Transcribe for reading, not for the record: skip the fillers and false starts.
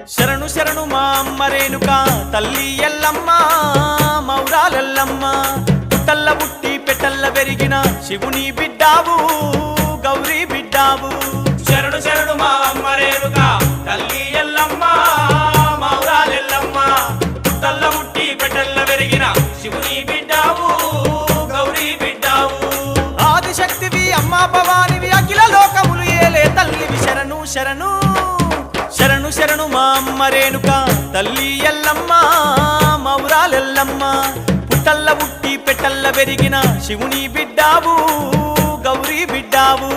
శరణు శరణు మా అమ్మ రేణుక తల్లి ఎల్లమ్మ మౌరాలెల్లమ్మ పుట్టల్ల పుట్టి పెట్టల్ల పెరిగిన శివుని బిడ్డావు గౌరీ బిడ్డావు శరణు శరణు మా అమ్మ రేణుక తల్లి ఎల్లమ్మ మౌరాలెల్లమ్మ పుట్టల్ల పుట్టి పెట్టల్ల పెరిగిన శివుని బిడ్డావు గౌరీ బిడ్డావు ఆదిశక్తివి అమ్మ భవానివి అఖిల లోకములు ఏలే తల్లివి శరణు శరణు శరణు శరణు మా అమ్మ రేణుక తల్లి ఎల్లమ్మ మౌరాలెల్లమ్మ పుట్టల్ల పుట్టి పెట్టల్ల పెరిగిన శివుని బిడ్డావు గౌరీ బిడ్డావు